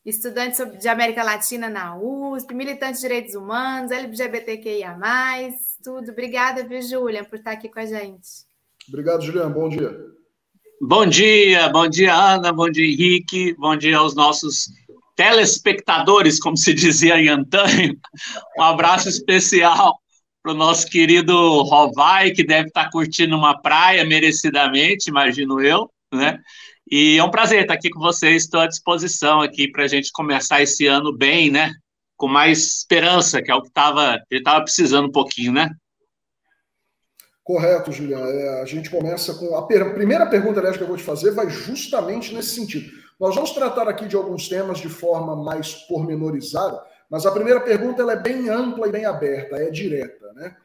estudante de América Latina na USP, militante de direitos humanos, LGBTQIA+, tudo. Obrigada, viu, Julian, por estar aqui com a gente. Obrigado, Julian. Bom dia. Bom dia, Ana, bom dia, Henrique, bom dia aos nossos telespectadores, como se dizia em antanho. Um abraço especial para o nosso querido Rovai, que deve estar curtindo uma praia merecidamente, imagino eu, né? E é um prazer estar aqui com vocês, estou à disposição aqui para a gente começar esse ano bem, né? Com mais esperança, que é o que ele estava precisando um pouquinho, né? Correto, Julian. A gente começa com a primeira pergunta, aliás, que eu vou te fazer, vai justamente nesse sentido. Nós vamos tratar aqui de alguns temas de forma mais pormenorizada, mas a primeira pergunta ela é bem ampla e bem aberta, é direta, né?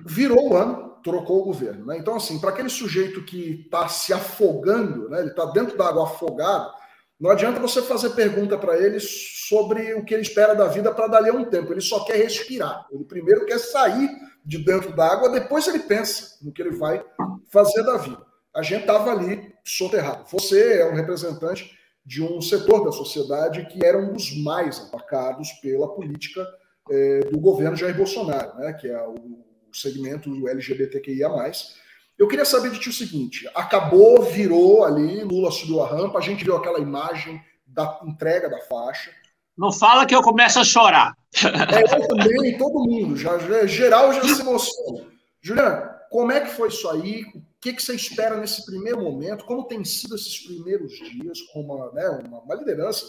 Virou o ano, trocou o governo, né? Então, assim, para aquele sujeito que está se afogando, né? Ele está dentro da água afogado, não adianta você fazer pergunta para ele sobre o que ele espera da vida para dali a um tempo. Ele só quer respirar. Ele primeiro quer sair de dentro da água, depois ele pensa no que ele vai fazer da vida. A gente estava ali soterrado. Você é um representante de um setor da sociedade que era um dos mais atacados pela política do governo Jair Bolsonaro, né? Que é o segmento do LGBTQIA+. Eu queria saber de ti o seguinte, acabou, virou ali, Lula subiu a rampa, a gente viu aquela imagem da entrega da faixa. Não fala que eu começo a chorar. Eu também, todo mundo, geral já se emociona. Juliana, como é que foi isso aí? O que você espera nesse primeiro momento? Como tem sido esses primeiros dias com uma liderança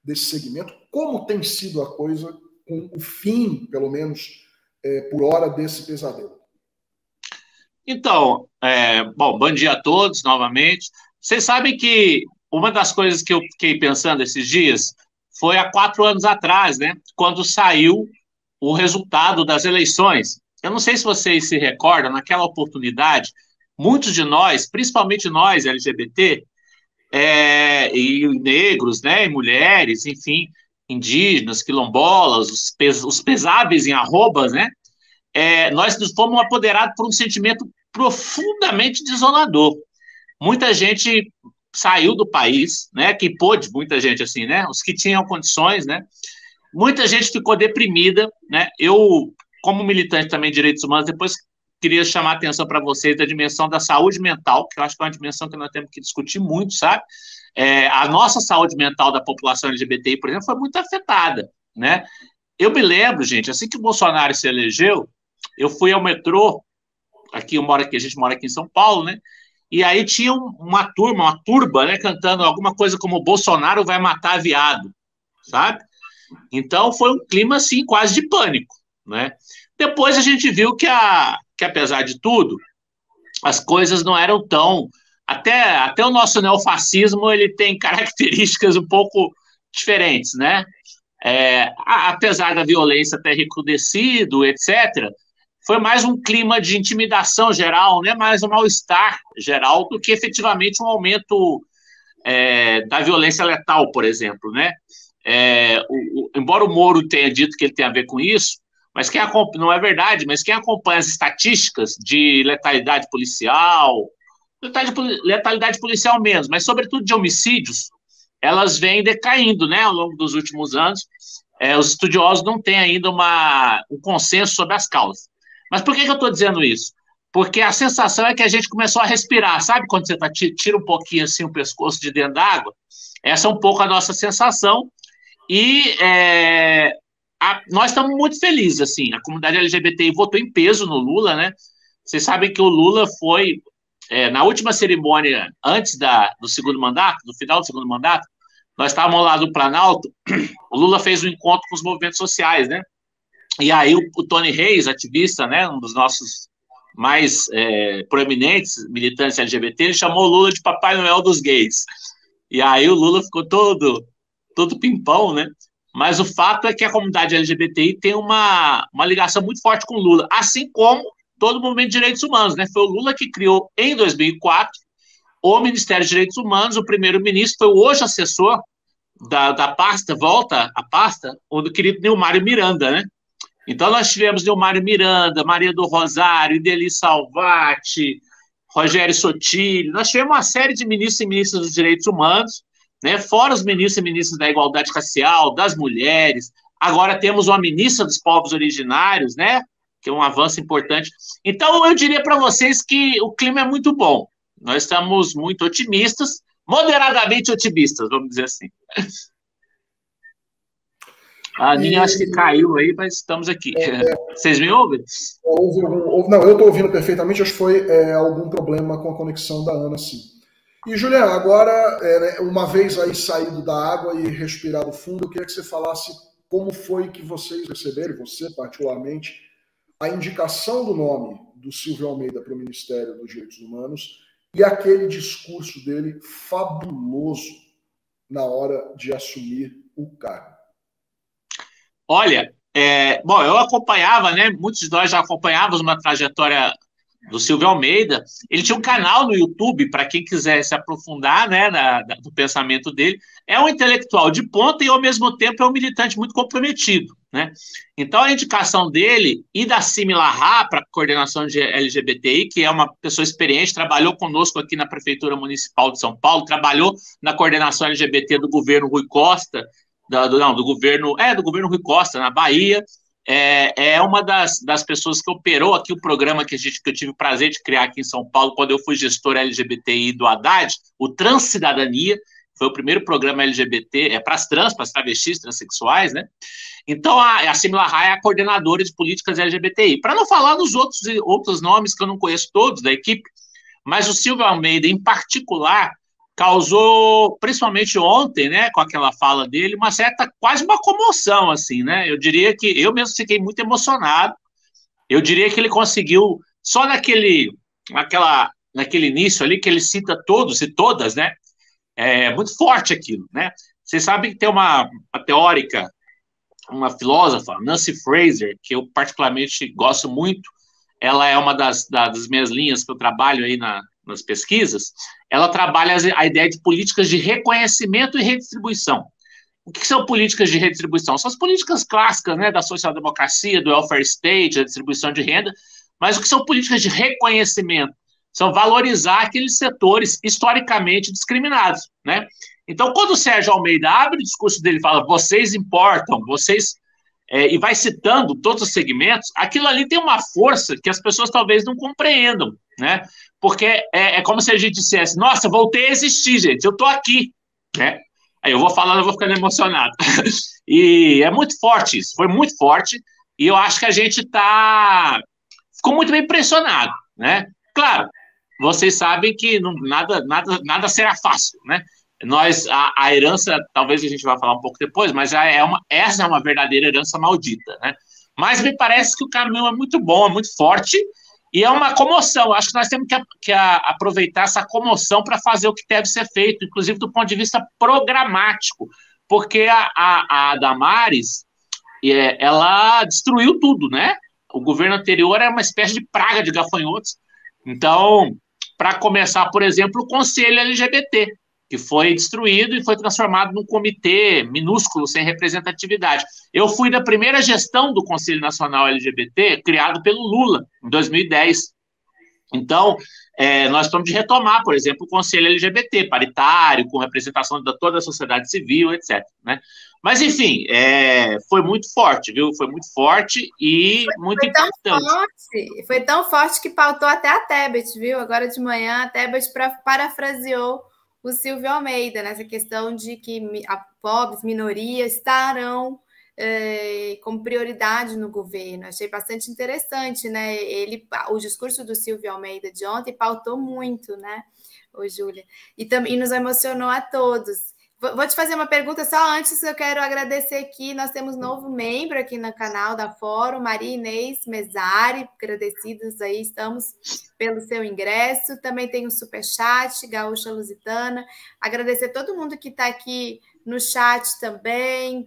desse segmento? Como tem sido a coisa com o fim, pelo menos, por hora, desse pesadelo? Então, bom dia a todos novamente. Vocês sabem que uma das coisas que eu fiquei pensando esses dias foi há 4 anos atrás, né? Quando saiu o resultado das eleições. Eu não sei se vocês se recordam, naquela oportunidade, muitos de nós, principalmente nós LGBT, e negros, né? E mulheres, enfim, indígenas, quilombolas, os pesáveis em arrobas, né? Nós fomos apoderados por um sentimento profundamente desolador. Muita gente saiu do país, né? Que pôde, muita gente assim, né? Os que tinham condições, né? Muita gente ficou deprimida, né? Eu, como militante também de direitos humanos, depois queria chamar a atenção para vocês da dimensão da saúde mental, que eu acho que é uma dimensão que nós temos que discutir muito, sabe? A nossa saúde mental da população LGBTI, por exemplo, foi muito afetada, né? Eu me lembro, gente, assim que o Bolsonaro se elegeu, eu fui ao metrô, a gente mora aqui em São Paulo, né? E aí tinha uma turba, né, cantando alguma coisa como Bolsonaro vai matar viado, sabe? Então foi um clima, assim, quase de pânico, né? Depois a gente viu que apesar de tudo, as coisas não eram tão... Até o nosso neofascismo, ele tem características um pouco diferentes, né? Apesar da violência ter recrudescido, etc., foi mais um clima de intimidação geral, né? Mais um mal-estar geral do que efetivamente um aumento da violência letal, por exemplo, né? Embora o Moro tenha dito que ele tem a ver com isso, mas não é verdade, mas quem acompanha as estatísticas de letalidade policial menos, mas sobretudo de homicídios, elas vêm decaindo, né, ao longo dos últimos anos. Os estudiosos não têm ainda um consenso sobre as causas. Mas por que eu estou dizendo isso? Porque a sensação é que a gente começou a respirar, sabe? Quando você tira um pouquinho assim o pescoço de dentro d'água, essa é um pouco a nossa sensação. E nós estamos muito felizes, assim. A comunidade LGBTI votou em peso no Lula, né? Vocês sabem que o Lula foi, na última cerimônia, antes do segundo mandato, do final do segundo mandato, nós estávamos lá no Planalto, o Lula fez um encontro com os movimentos sociais, né? E aí o Tony Reis, ativista, né, um dos nossos mais proeminentes militantes LGBT, ele chamou o Lula de Papai Noel dos gays. E aí o Lula ficou todo pimpão, né? Mas o fato é que a comunidade LGBTI tem uma ligação muito forte com o Lula, assim como todo o movimento de direitos humanos, né? Foi o Lula que criou, em 2004, o Ministério de Direitos Humanos. O primeiro-ministro foi o hoje assessor da pasta, volta a pasta, o do querido Nilmário Miranda, né? Então, nós tivemos Nilmário Miranda, Maria do Rosário, Ideli Salvati, Rogério Sotilho. Nós tivemos uma série de ministros e ministras dos direitos humanos né? Fora os ministros e ministras da igualdade racial, das mulheres, agora temos uma ministra dos povos originários, né? Que é um avanço importante. Então, eu diria para vocês que o clima é muito bom. Nós estamos muito otimistas, moderadamente otimistas, vamos dizer assim. A Aninha acho que caiu aí, mas estamos aqui. Vocês me ouvem? Não, eu estou ouvindo perfeitamente, acho que foi algum problema com a conexão da Ana, sim. E, Juliana, agora, uma vez aí saído da água e respirado fundo, eu queria que você falasse como foi que vocês receberam, você particularmente, a indicação do nome do Silvio Almeida para o Ministério dos Direitos Humanos e aquele discurso dele fabuloso na hora de assumir o cargo. Olha, bom, eu acompanhava, né? Muitos de nós já acompanhávamos uma trajetória do Silvio Almeida. Ele tinha um canal no YouTube, para quem quiser se aprofundar, né, do pensamento dele. É um intelectual de ponta e, ao mesmo tempo, é um militante muito comprometido, né? Então, a indicação dele e da Simila Rá para a coordenação de LGBTI, que é uma pessoa experiente, trabalhou conosco aqui na Prefeitura Municipal de São Paulo, trabalhou na coordenação LGBT do governo Rui Costa, do governo Rui Costa, na Bahia. É uma das pessoas que operou aqui o programa que eu tive o prazer de criar aqui em São Paulo, quando eu fui gestor LGBTI do Haddad, o Transcidadania, foi o primeiro programa LGBT, para as trans, para as travestis, transexuais, né? Então, a Simila Rá é a coordenadora de políticas LGBTI. Para não falar dos outros nomes que eu não conheço todos da equipe, mas o Silvio Almeida, em particular, causou, principalmente ontem, né, com aquela fala dele, quase uma comoção, assim, né? Eu diria que eu mesmo fiquei muito emocionado. Eu diria que ele conseguiu, só naquele início ali, que ele cita todos e todas, né? É muito forte aquilo, né? Vocês sabem que tem uma teórica, uma filósofa, Nancy Fraser, que eu particularmente gosto muito. Ela é uma das minhas linhas que eu trabalho aí nas pesquisas. Ela trabalha a ideia de políticas de reconhecimento e redistribuição. O que são políticas de redistribuição? São as políticas clássicas, né, da social-democracia, do welfare state, da distribuição de renda, mas o que são políticas de reconhecimento? São valorizar aqueles setores historicamente discriminados, né? Então, quando o Sérgio Almeida abre o discurso dele e fala, vocês importam, e vai citando todos os segmentos, aquilo ali tem uma força que as pessoas talvez não compreendam, né? Porque é como se a gente dissesse, nossa, voltei a existir, gente, eu estou aqui, né? Aí eu vou falando, eu vou ficando emocionado. E é muito forte isso, foi muito forte, e eu acho que a gente ficou muito bem impressionado, né? Claro, vocês sabem que nada será fácil, né? A herança, talvez a gente vá falar um pouco depois, mas essa é uma verdadeira herança maldita, né? Mas me parece que o caminho é muito bom, é muito forte, e é uma comoção. Acho que nós temos que aproveitar essa comoção para fazer o que deve ser feito, inclusive do ponto de vista programático, porque a Damares, ela destruiu tudo, né? O governo anterior era uma espécie de praga de gafanhotos. Então, para começar, por exemplo, o Conselho LGBT, que foi destruído e foi transformado num comitê minúsculo, sem representatividade. Eu fui da primeira gestão do Conselho Nacional LGBT, criado pelo Lula, em 2010. Então, nós estamos de retomar, por exemplo, o Conselho LGBT, paritário, com representação de toda a sociedade civil, etc., né? Mas, enfim, foi muito forte, viu? Foi muito forte e muito importante. Foi tão forte que pautou até a Tebet, viu? Agora de manhã, a Tebet parafraseou o Silvio Almeida, nessa questão de que pobres, minorias, estarão como prioridade no governo. Achei bastante interessante, né? O discurso do Silvio Almeida de ontem pautou muito, né, Júlia? E nos emocionou a todos. Vou te fazer uma pergunta só antes, eu quero agradecer aqui, nós temos um novo membro aqui no canal da Fórum, Maria Inês Mesari, agradecidos aí, estamos pelo seu ingresso, também tem o Superchat, Gaúcha Lusitana, agradecer todo mundo que está aqui no chat também,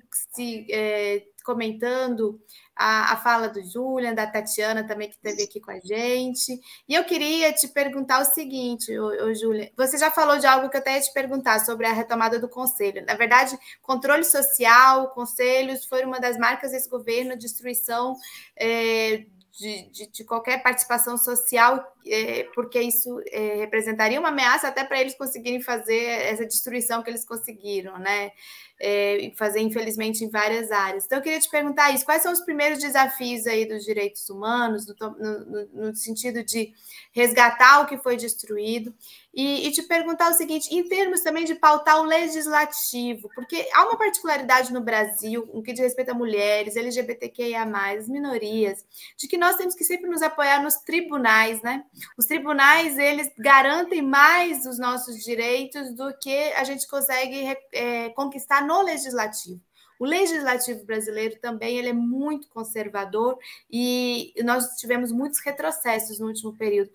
comentando a fala do Julian, da Tatiana também, que esteve aqui com a gente. E eu queria te perguntar o seguinte, Julian, você já falou de algo que eu até ia te perguntar sobre a retomada do Conselho. Na verdade, controle social, conselhos, foi uma das marcas desse governo, a destruição de qualquer participação social, porque isso representaria uma ameaça até para eles conseguirem fazer essa destruição que eles conseguiram, né? Fazer, infelizmente, em várias áreas. Então, eu queria te perguntar isso, quais são os primeiros desafios aí dos direitos humanos, no sentido de resgatar o que foi destruído, e te perguntar o seguinte, em termos também de pautar o legislativo, porque há uma particularidade no Brasil, no que diz respeito a mulheres, LGBTQIA+, as minorias, de que nós temos que sempre nos apoiar nos tribunais, né? Os tribunais, eles garantem mais os nossos direitos do que a gente consegue conquistar no legislativo. O legislativo brasileiro também ele é muito conservador e nós tivemos muitos retrocessos no último período.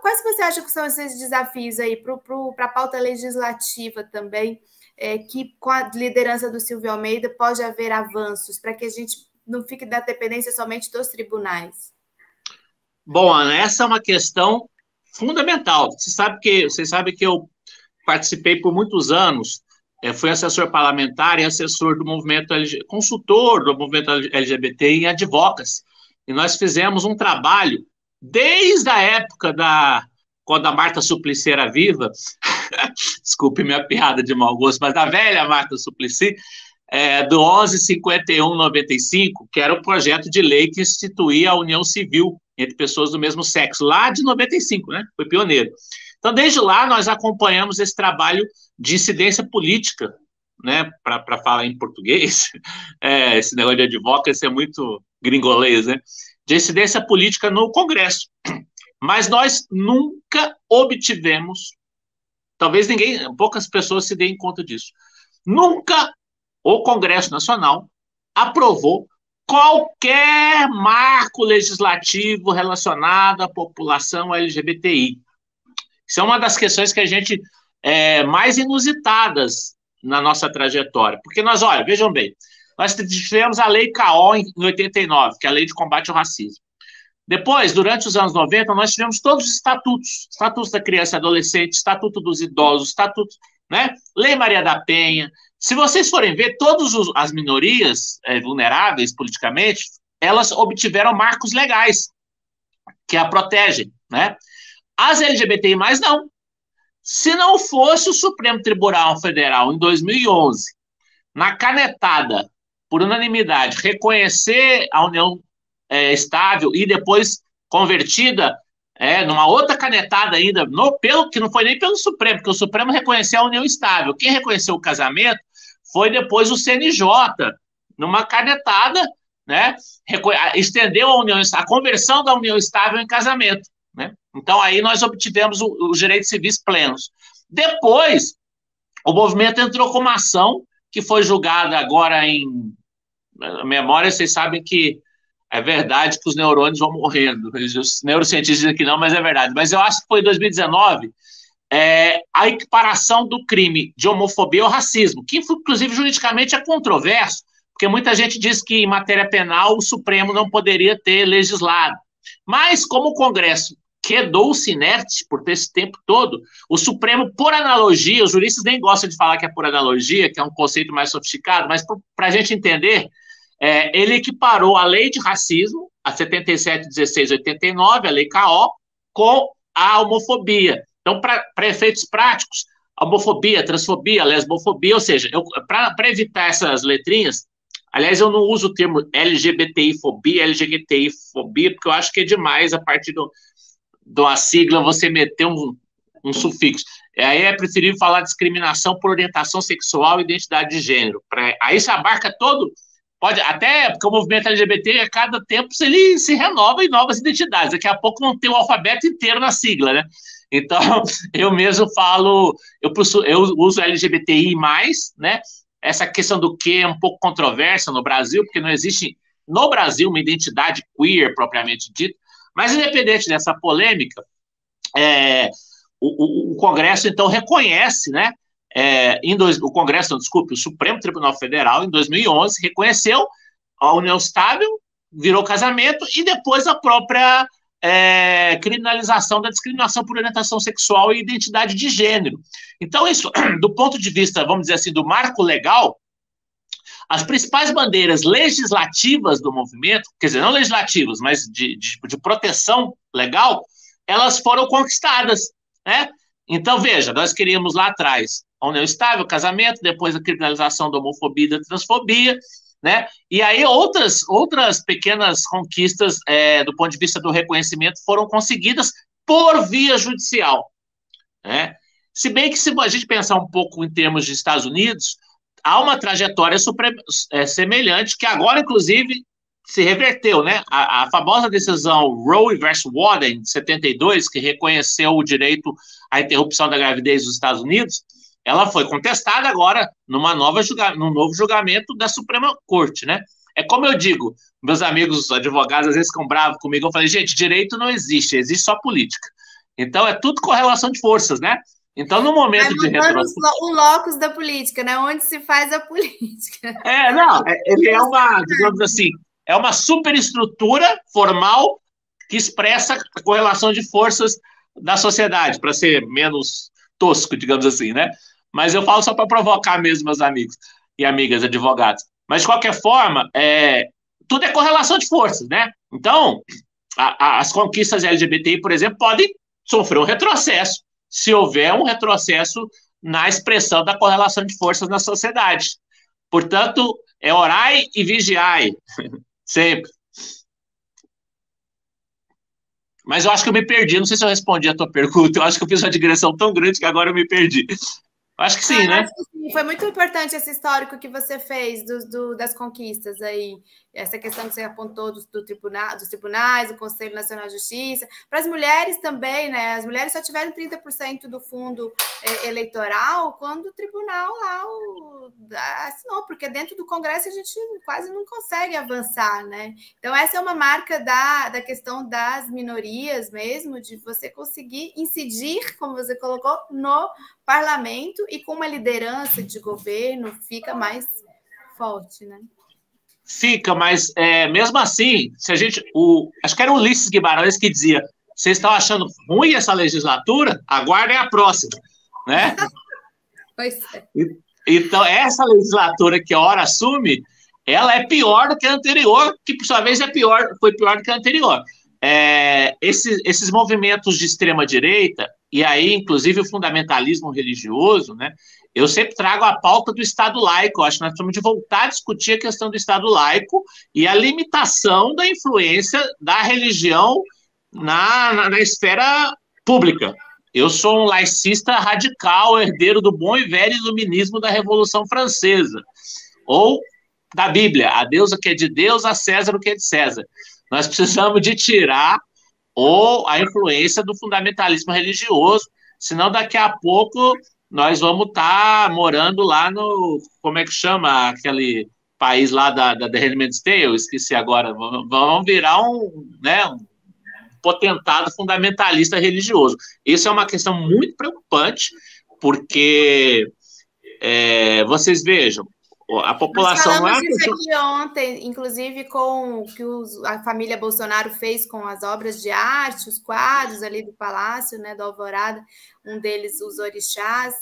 Quais você acha que são esses desafios aí para a pauta legislativa também, que com a liderança do Silvio Almeida pode haver avanços para que a gente não fique da dependência somente dos tribunais? Bom, Ana, essa é uma questão fundamental. Você sabe que eu participei por muitos anos, fui assessor parlamentar e assessor do movimento consultor do movimento LGBT em advocacy. E nós fizemos um trabalho desde a época quando a Marta Suplicy era viva, desculpe minha piada de mau gosto, mas da velha Marta Suplicy, do 1151/95, que era o projeto de lei que instituía a união civil entre pessoas do mesmo sexo, lá de 95, né? Foi pioneiro. Então, desde lá, nós acompanhamos esse trabalho de incidência política, né, para falar em português, esse negócio de advocacy é muito gringolês, né, de incidência política no Congresso. Mas nós nunca obtivemos, talvez poucas pessoas se deem conta disso, nunca o Congresso Nacional aprovou qualquer marco legislativo relacionado à população LGBTI. Isso é uma das questões que a gente mais inusitadas na nossa trajetória. Porque olha, vejam bem, nós tivemos a Lei CAO em 89, que é a Lei de Combate ao Racismo. Depois, durante os anos 90, nós tivemos todos os estatutos. Estatuto da Criança e Adolescente, Estatuto dos Idosos, Estatuto, né? Lei Maria da Penha. Se vocês forem ver, todas as minorias vulneráveis politicamente, elas obtiveram marcos legais que a protegem, né? As LGBTI+, não. Se não fosse o Supremo Tribunal Federal, em 2011, na canetada, por unanimidade, reconhecer a união estável e depois convertida numa outra canetada ainda, que não foi nem pelo Supremo, porque o Supremo reconheceu a união estável. Quem reconheceu o casamento foi depois o CNJ, numa canetada, né, estendeu a conversão da união estável em casamento. Né? Então, aí nós obtivemos os direitos civis plenos. Depois, o movimento entrou com uma ação que foi julgada agora em memória. Vocês sabem que é verdade que os neurônios vão morrendo. Os neurocientistas dizem que não, mas é verdade. Mas eu acho que foi em 2019 a equiparação do crime de homofobia ao racismo, que, inclusive, juridicamente é controverso, porque muita gente diz que, em matéria penal, o Supremo não poderia ter legislado. Mas, como o Congresso quedou-se inerte por esse tempo todo, o Supremo, por analogia, os juristas nem gostam de falar que é por analogia, que é um conceito mais sofisticado, mas para a gente entender, ele equiparou a lei de racismo, a 77.1689, a lei CAO, com a homofobia. Então, para efeitos práticos, a homofobia, a transfobia, a lesbofobia, ou seja, para evitar essas letrinhas, aliás, eu não uso o termo LGBTI-fobia, LGBTI-fobia, porque eu acho que é demais a partir de uma sigla você meter um sufixo. Aí é preferível falar discriminação por orientação sexual e identidade de gênero. Aí isso abarca todo, pode até, porque o movimento LGBT, a cada tempo, ele se renova em novas identidades. Daqui a pouco não tem o alfabeto inteiro na sigla, né? Então, eu mesmo falo, eu uso LGBTI+, né? Essa questão do que é um pouco controversa no Brasil, porque não existe no Brasil uma identidade queer propriamente dita. Mas, independente dessa polêmica, o Congresso, então, reconhece, né? O Supremo Tribunal Federal, em 2011, reconheceu a união estável, virou casamento, e depois a própria criminalização da discriminação por orientação sexual e identidade de gênero. Então, isso, do ponto de vista, vamos dizer assim, do marco legal, as principais bandeiras legislativas do movimento, quer dizer, não legislativas, mas de proteção legal, elas foram conquistadas, né? Então, veja, nós queríamos lá atrás a união estável, o casamento, depois a criminalização da homofobia e da transfobia, né? E aí outras pequenas conquistas do ponto de vista do reconhecimento foram conseguidas por via judicial, né? Se bem que se a gente pensar um pouco em termos de Estados Unidos, há uma trajetória semelhante que agora, inclusive, se reverteu, né? A famosa decisão Roe versus Wade, de 72, que reconheceu o direito à interrupção da gravidez dos Estados Unidos, ela foi contestada agora num novo julgamento da Suprema Corte, né? É como eu digo, meus amigos advogados às vezes ficam bravos comigo, eu falei, gente, direito não existe, existe só política. Então é tudo correlação de forças, né? Então, no momento de retrocesso... o locus da política, né? Onde se faz a política. Ele é uma, digamos assim, é uma superestrutura formal que expressa a correlação de forças da sociedade, para ser menos tosco, digamos assim, né? Mas eu falo só para provocar mesmo meus amigos e amigas advogados. Mas, de qualquer forma, tudo é correlação de forças, né? Então, as conquistas LGBTI, por exemplo, podem sofrer um retrocesso, se houver um retrocesso na expressão da correlação de forças na sociedade. Portanto, orai e vigiai, sempre. Mas eu acho que eu me perdi, não sei se eu respondi a tua pergunta, eu acho que eu fiz uma digressão tão grande que agora eu me perdi. Acho que sim, né? Acho que sim. Foi muito importante esse histórico que você fez das conquistas aí, essa questão que você apontou dos tribunais, do Conselho Nacional de Justiça. Para as mulheres também, né? As mulheres só tiveram 30% do fundo eleitoral quando o tribunal lá assinou, porque dentro do Congresso a gente quase não consegue avançar, né? Então, essa é uma marca da questão das minorias mesmo, de você conseguir incidir, como você colocou, no parlamento e com uma liderança de governo fica mais forte, né? Fica, mas mesmo assim, se a gente... acho que era o Ulisses Guimarães que dizia, vocês estão achando ruim essa legislatura? Aguardem a próxima, né? Pois é. Então, essa legislatura que a hora assume, ela é pior do que a anterior, que por sua vez foi pior do que a anterior. Esses movimentos de extrema-direita, e aí, inclusive, o fundamentalismo religioso, né? Eu sempre trago a pauta do Estado laico. Eu acho que nós temos de voltar a discutir a questão do Estado laico e a limitação da influência da religião na esfera pública. Eu sou um laicista radical, herdeiro do bom e velho iluminismo da Revolução Francesa, ou da Bíblia, a Deus o que é de Deus, a César o que é de César. Nós precisamos de tirar a influência do fundamentalismo religioso, senão daqui a pouco nós vamos estar morando lá no, como é que chama, aquele país lá da The Handmaid's Tale, eu esqueci agora, vamos virar um potentado fundamentalista religioso. Isso é uma questão muito preocupante, porque vocês vejam, a população... Nós falamos isso aqui ontem, inclusive com o que a família Bolsonaro fez com as obras de arte, os quadros ali do Palácio, né, do Alvorada, um deles, os orixás,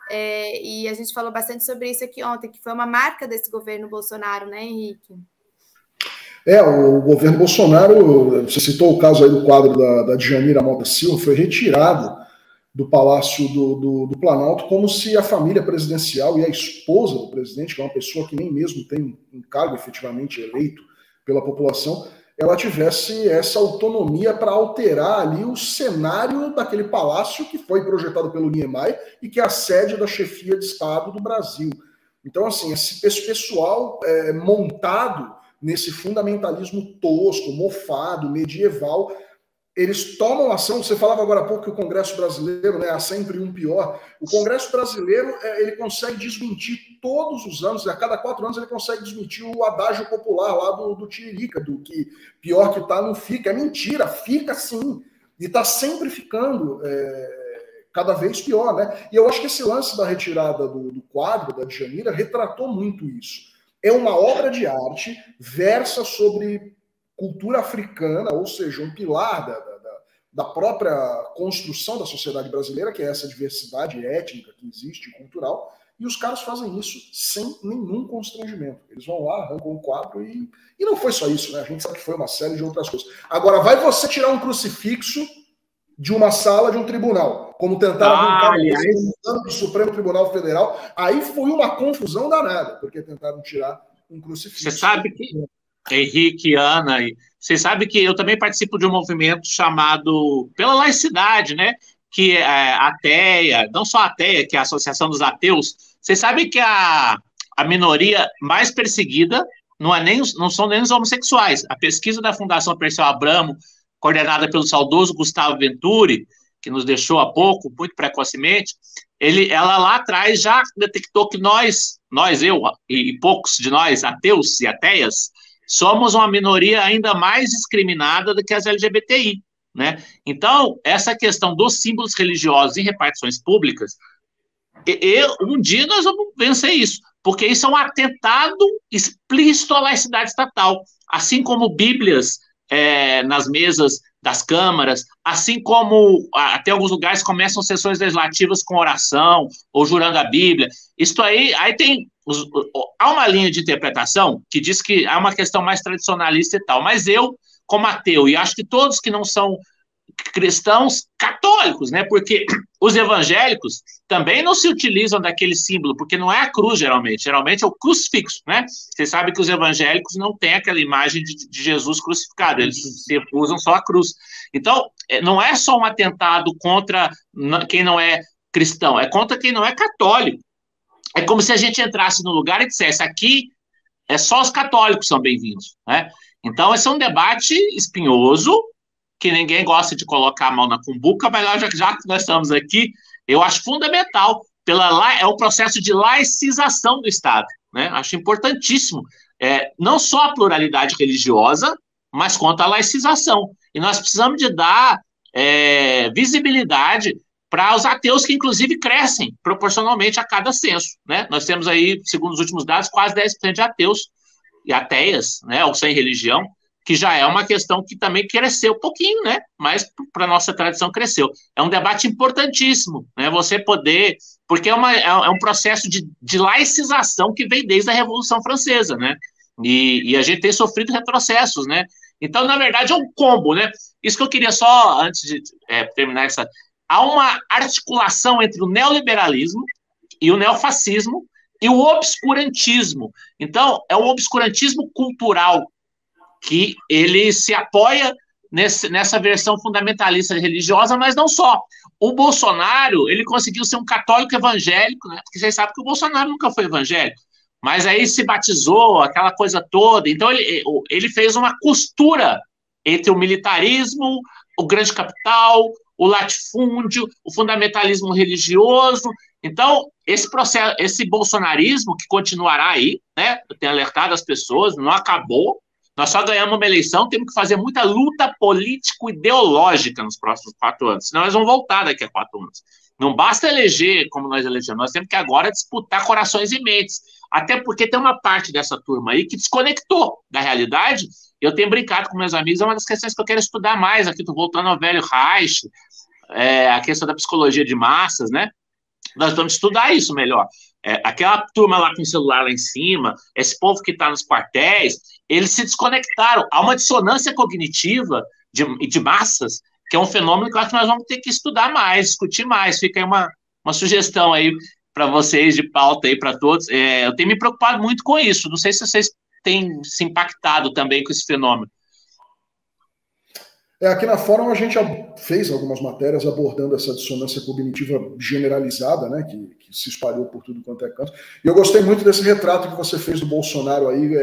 e a gente falou bastante sobre isso aqui ontem, que foi uma marca desse governo Bolsonaro, né, Henrique? O governo Bolsonaro, você citou o caso aí do quadro da Djanira Mota Silva, foi retirado do Palácio do Planalto, como se a família presidencial e a esposa do presidente, que é uma pessoa que nem mesmo tem um cargo efetivamente eleito pela população, ela tivesse essa autonomia para alterar ali o cenário daquele palácio que foi projetado pelo Niemeyer e que é a sede da chefia de Estado do Brasil. Então, assim, esse pessoal montado nesse fundamentalismo tosco, mofado, medieval, eles tomam ação. Você falava agora há pouco que o Congresso brasileiro, né, há sempre um pior. O Congresso brasileiro, ele consegue desmentir todos os anos, a cada 4 anos ele consegue desmentir o adágio popular lá do Tiririca, do que pior que tá não fica. É mentira, fica sim. E tá sempre ficando cada vez pior, né? E eu acho que esse lance da retirada do quadro da Djanira retratou muito isso. É uma obra de arte, versa sobre cultura africana, ou seja, um pilar da própria construção da sociedade brasileira, que é essa diversidade étnica que existe, cultural, E os caras fazem isso sem nenhum constrangimento. Eles vão lá, arrancam um quadro e não foi só isso, né? A gente sabe que foi uma série de outras coisas. Agora, vai você tirar um crucifixo de uma sala de um tribunal, como tentaram arrancar do Supremo Tribunal Federal, aí foi uma confusão danada, porque tentaram tirar um crucifixo. Você sabe que, Henrique, Ana, você sabe que eu também participo de um movimento chamado pela laicidade, né? Que é ateia, não só ateia, que é a Associação dos Ateus. Vocês sabem que a minoria mais perseguida não são nem os homossexuais. A pesquisa da Fundação Perseu Abramo, coordenada pelo saudoso Gustavo Venturi, que nos deixou há pouco, muito precocemente, ela lá atrás já detectou que eu e poucos de nós, ateus e ateias, somos uma minoria ainda mais discriminada do que as LGBTI. Né? Então, essa questão dos símbolos religiosos em repartições públicas, um dia nós vamos vencer isso, porque isso é um atentado explícito à laicidade estatal, assim como bíblias nas mesas das câmaras, assim como até alguns lugares começam sessões legislativas com oração ou jurando a Bíblia. Isso aí tem... Há uma linha de interpretação que diz que há uma questão mais tradicionalista e tal, mas eu, como ateu, e acho que todos que não são cristãos católicos, né? Porque os evangélicos também não se utilizam daquele símbolo, porque não é a cruz, geralmente é o crucifixo, né? Vocês sabem que os evangélicos não têm aquela imagem de Jesus crucificado, eles usam só a cruz. Então, não é só um atentado contra quem não é cristão, é contra quem não é católico. É como se a gente entrasse no lugar e dissesse, aqui só os católicos são bem-vindos, né? Então, esse é um debate espinhoso, que ninguém gosta de colocar a mão na cumbuca, mas já que nós estamos aqui, eu acho fundamental, é o processo de laicização do Estado, né? Acho importantíssimo, não só a pluralidade religiosa, mas quanto a laicização. E nós precisamos de dar visibilidade para os ateus que, inclusive, crescem proporcionalmente a cada censo, né? Nós temos aí, segundo os últimos dados, quase 10% de ateus e ateias, né, ou sem religião, que já é uma questão que também cresceu um pouquinho, né? Mas para a nossa tradição cresceu. É um debate importantíssimo, né? Você poder... Porque é um processo de laicização que vem desde a Revolução Francesa, né? E a gente tem sofrido retrocessos, né? Então, na verdade, é um combo, né? Isso que eu queria só, antes de terminar essa... Há uma articulação entre o neoliberalismo e o neofascismo e o obscurantismo. Então, é um obscurantismo cultural que ele se apoia nessa versão fundamentalista religiosa, mas não só. O Bolsonaro, ele conseguiu ser um católico evangélico, né? Porque vocês sabem que o Bolsonaro nunca foi evangélico, mas aí se batizou, aquela coisa toda. Então, ele fez uma costura entre o militarismo, o grande capital, o latifúndio, o fundamentalismo religioso. Então, esse processo, esse bolsonarismo que continuará aí, né? Eu tenho alertado as pessoas, não acabou. Nós só ganhamos uma eleição, temos que fazer muita luta político-ideológica nos próximos 4 anos, senão nós vamos voltar daqui a 4 anos. Não basta eleger como nós elegemos, nós temos que agora disputar corações e mentes, até porque tem uma parte dessa turma aí que desconectou da realidade. Eu tenho brincado com meus amigos, é uma das questões que eu quero estudar mais, aqui estou voltando ao velho Reich, a questão da psicologia de massas, né? Nós vamos estudar isso melhor. Aquela turma lá com o celular lá em cima, esse povo que está nos quartéis, eles se desconectaram. Há uma dissonância cognitiva de massas, que é um fenômeno que eu acho que nós vamos ter que estudar mais, discutir mais. Fica aí uma sugestão aí para vocês, de pauta aí para todos. Eu tenho me preocupado muito com isso. Não sei se vocês têm se impactado também com esse fenômeno. Aqui na Fórum a gente já fez algumas matérias abordando essa dissonância cognitiva generalizada, né, que se espalhou por tudo quanto é canto. E eu gostei muito desse retrato que você fez do Bolsonaro aí,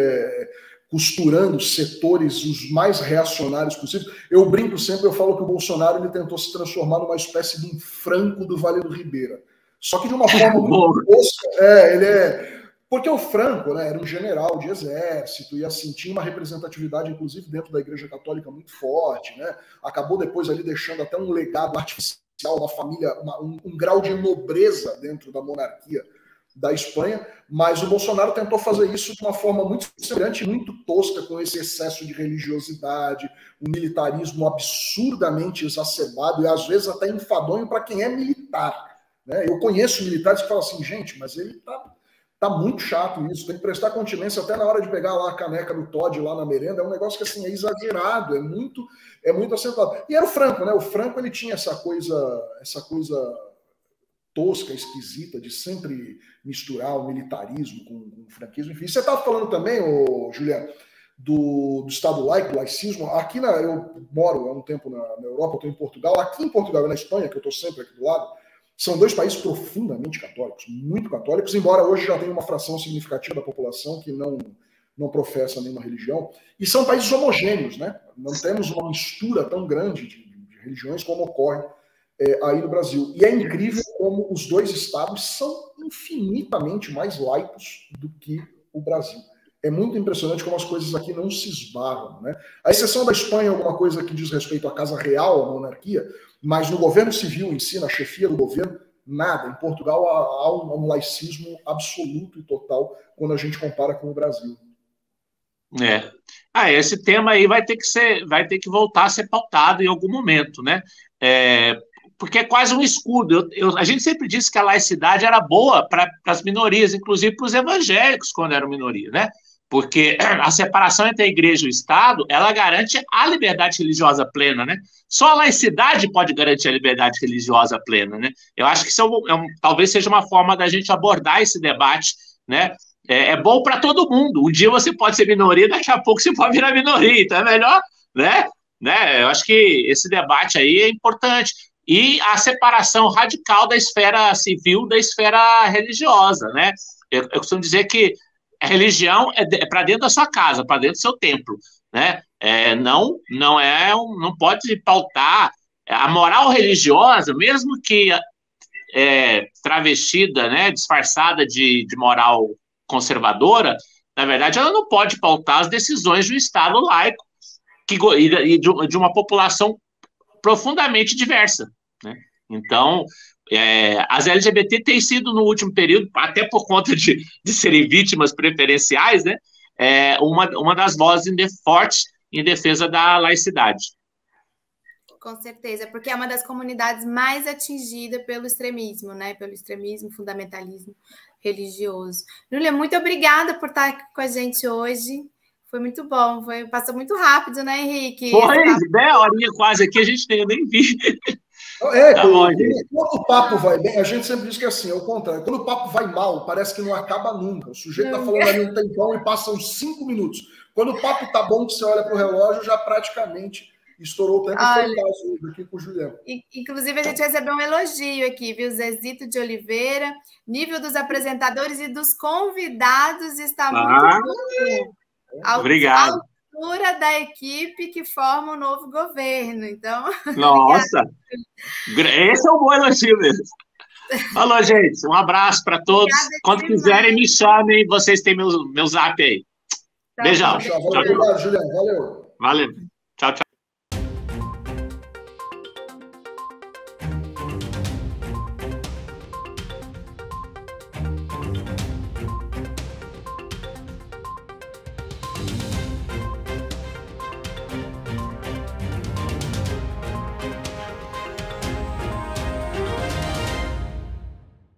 costurando setores os mais reacionários possíveis. Eu brinco sempre, eu falo que o Bolsonaro ele tentou se transformar numa espécie de um Franco do Vale do Ribeira. Só que de uma forma muito tosca. Porque o Franco, né, era um general de exército e assim, tinha uma representatividade, inclusive, dentro da Igreja Católica muito forte, né? Acabou depois ali deixando até um legado artificial da família, um grau de nobreza dentro da monarquia da Espanha, mas o Bolsonaro tentou fazer isso de uma forma muito semelhante, muito tosca, com esse excesso de religiosidade, um militarismo absurdamente exacerbado e às vezes até enfadonho para quem é militar. né? Eu conheço militares que falam assim, gente, mas ele tá muito chato isso, tem que prestar continência até na hora de pegar lá a caneca do Todd lá na merenda, é um negócio que assim, é exagerado, é muito acentuado. E era o Franco, né? O Franco, ele tinha essa coisa tosca, esquisita, de sempre misturar o militarismo com o franquismo. Enfim, você estava falando também, Juliano, do Estado laico, do laicismo. Aqui eu moro há um tempo na Europa, eu estou em Portugal. Aqui em Portugal e na Espanha, que eu estou sempre aqui do lado, são dois países profundamente católicos, muito católicos, embora hoje já tenha uma fração significativa da população que não professa nenhuma religião. E são países homogêneos, né? Não temos uma mistura tão grande de religiões como ocorre aí no Brasil. E é incrível como os dois estados são infinitamente mais laicos do que o Brasil. É muito impressionante como as coisas aqui não se esbarram, né? A exceção da Espanha, alguma coisa que diz respeito à Casa Real, à monarquia, mas no governo civil em si, na chefia do governo, nada. Em Portugal há um laicismo absoluto e total quando a gente compara com o Brasil. Esse tema aí vai ter que voltar a ser pautado em algum momento, né? Porque é quase um escudo. A gente sempre disse que a laicidade era boa para as minorias, inclusive para os evangélicos, quando eram minoria, né? Porque a separação entre a igreja e o Estado, ela garante a liberdade religiosa plena, né? Só a laicidade pode garantir a liberdade religiosa plena, né? Eu acho que isso talvez seja uma forma da gente abordar esse debate, né? É bom para todo mundo. Um dia você pode ser minoria, daqui a pouco você pode virar minoria, então é melhor, né? Eu acho que esse debate aí é importante. E a separação radical da esfera civil da esfera religiosa, né? Eu costumo dizer que a religião é para dentro da sua casa, para dentro do seu templo, né? Não pode pautar a moral religiosa, mesmo que travestida, né, disfarçada de moral conservadora, na verdade, ela não pode pautar as decisões de um Estado laico e de uma população profundamente diversa, né? Então, as LGBT têm sido, no último período, até por conta de serem vítimas preferenciais, né, uma das vozes fortes em defesa da laicidade. Com certeza, porque é uma das comunidades mais atingidas pelo extremismo, né? Pelo extremismo, fundamentalismo religioso. Júlia, muito obrigada por estar com a gente hoje. Foi muito bom, passou muito rápido, né, Henrique? Foi, a horinha quase aqui, a gente nem vi. Quando o papo vai bem, a gente sempre diz que é assim, é o contrário. Quando o papo vai mal, parece que não acaba nunca. O sujeito está falando ali um tempão e passa uns 5 minutos. Quando o papo tá bom, que você olha para o relógio, já praticamente estourou o tempo. Foi o caso aqui com o Juliano. Inclusive, a gente recebeu um elogio aqui, viu? Zezito de Oliveira. Nível dos apresentadores e dos convidados está muito bom. Obrigado. A altura da equipe que forma o novo governo. Então, nossa! Esse é um bom elogio mesmo. Alô, gente. Um abraço para todos. Obrigada, quando quiserem, me chamem. Vocês têm meu zap aí. Beijão. Obrigado, Juliano. Valeu. Valeu. Tchau, tchau.